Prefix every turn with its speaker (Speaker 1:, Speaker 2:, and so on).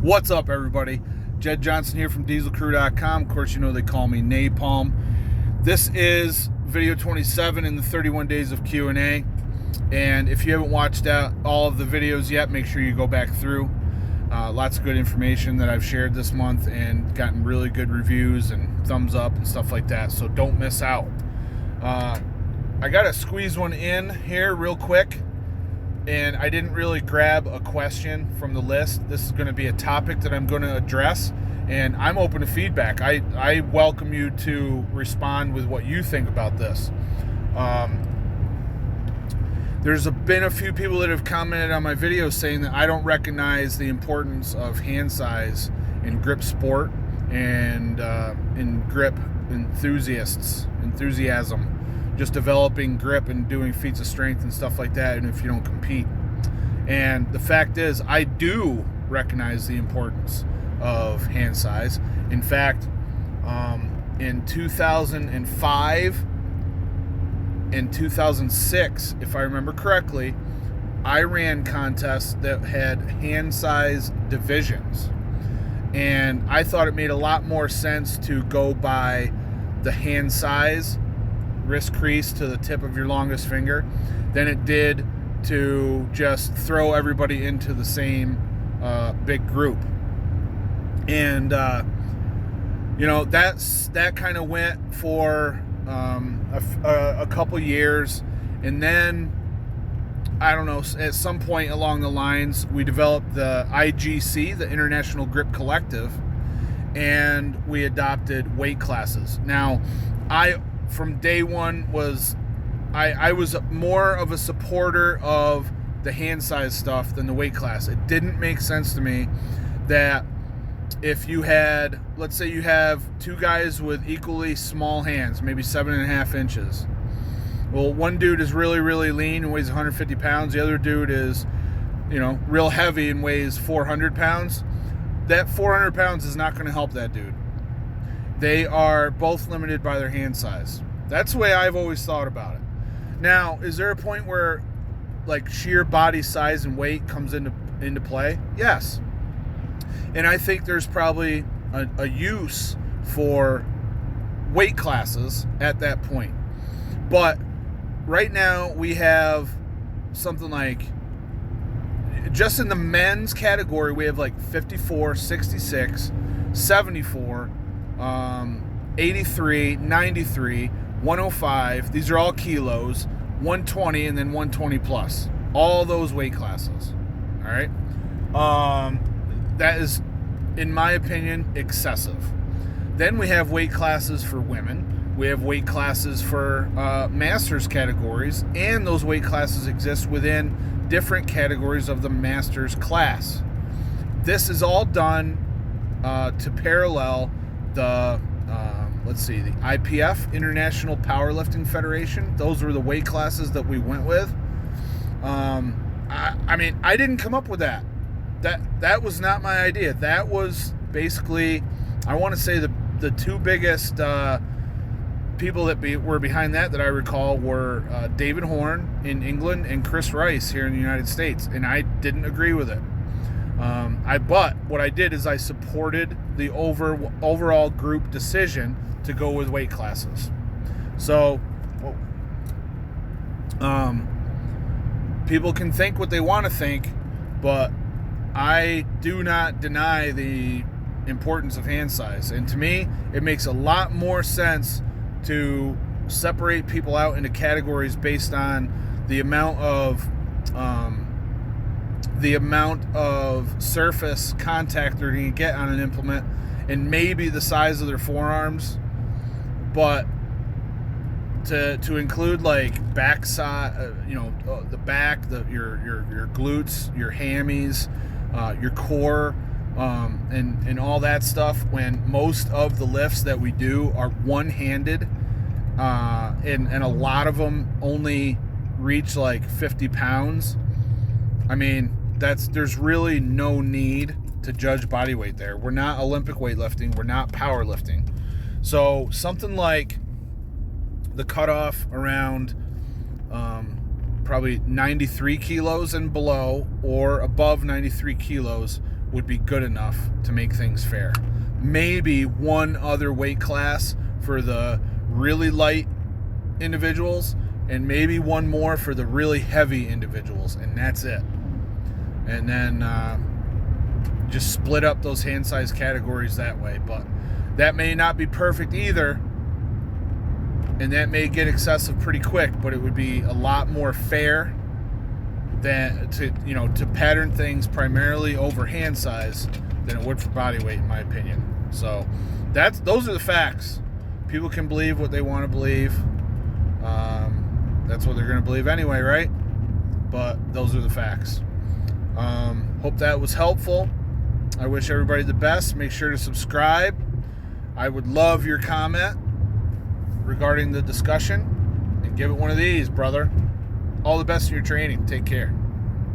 Speaker 1: What's up, everybody? Jedd Johnson here from dieselcrew.com. Of course, you know they call me Napalm. This is video 27 in the 31 days of Q&A. And if you haven't watched out all of the videos yet, make sure you go back through. Lots of good information that I've shared this month and gotten really good reviews and thumbs up and stuff like that. So don't miss out. I got to squeeze one in here real quick. And I didn't really grab a question from the list. This is going to be a topic that I'm going to address, and I'm open to feedback. I welcome you to respond with what you think about this. There's been a few people that have commented on my videos saying that I don't recognize the importance of hand size in grip sport and in grip enthusiasm. Just developing grip and doing feats of strength and stuff like that, and if you don't compete. And the fact is, I do recognize the importance of hand size. In fact, in 2005 and 2006, if I remember correctly, I ran contests that had hand size divisions. And I thought it made a lot more sense to go by the hand size wrist crease to the tip of your longest finger than it did to just throw everybody into the same big group. And that kind of went for a couple years, and then I don't know, at some point along the lines we developed the IGC, the International Grip Collective, and we adopted weight classes. Now from day one I was more of a supporter of the hand size stuff than the weight class. It didn't make sense to me that if you had, let's say you have two guys with equally small hands, maybe 7.5 inches. Well, one dude is really, really lean and weighs 150 pounds. The other dude is, real heavy and weighs 400 pounds. That 400 pounds is not going to help that dude. They are both limited by their hand size. That's the way I've always thought about it. Now, is there a point where like sheer body size and weight comes into play? Yes. And I think there's probably a use for weight classes at that point. But right now we have something like, just in the men's category, we have like 54, 66, 74, 83, 93, 105. These are all kilos, 120, and then 120 plus. All those weight classes. All right. That is, in my opinion, excessive. Then we have weight classes for women. We have weight classes for masters categories, and those weight classes exist within different categories of the masters class. This is all done to parallel the the IPF, International Powerlifting Federation. Those were the weight classes that we went with. I didn't come up with that. That was not my idea. That was basically, I want to say the two biggest people that were behind that I recall were David Horn in England and Chris Rice here in the United States, and I didn't agree with it. But what I did is I supported the overall group decision to go with weight classes. So, people can think what they want to think, but I do not deny the importance of hand size. And to me, it makes a lot more sense to separate people out into categories based on the amount of surface contact they're going to get on an implement, and maybe the size of their forearms. But to include like backside, the back, your glutes, your hammies, your core, and all that stuff, when most of the lifts that we do are one-handed, and a lot of them only reach like 50 pounds. There's really no need to judge body weight there. We're not Olympic weightlifting. We're not powerlifting. So something like the cutoff around probably 93 kilos and below, or above 93 kilos, would be good enough to make things fair. Maybe one other weight class for the really light individuals, and maybe one more for the really heavy individuals, and that's it. And then just split up those hand size categories that way. But that may not be perfect either, and that may get excessive pretty quick, but it would be a lot more fair than to pattern things primarily over hand size than it would for body weight, in my opinion. So those are the facts. People can believe what they want to believe. That's what they're going to believe anyway, right? But those are the facts. Hope that was helpful. I wish everybody the best. Make sure to subscribe. I would love your comment regarding the discussion, and give it one of these, brother. All the best in your training. Take care.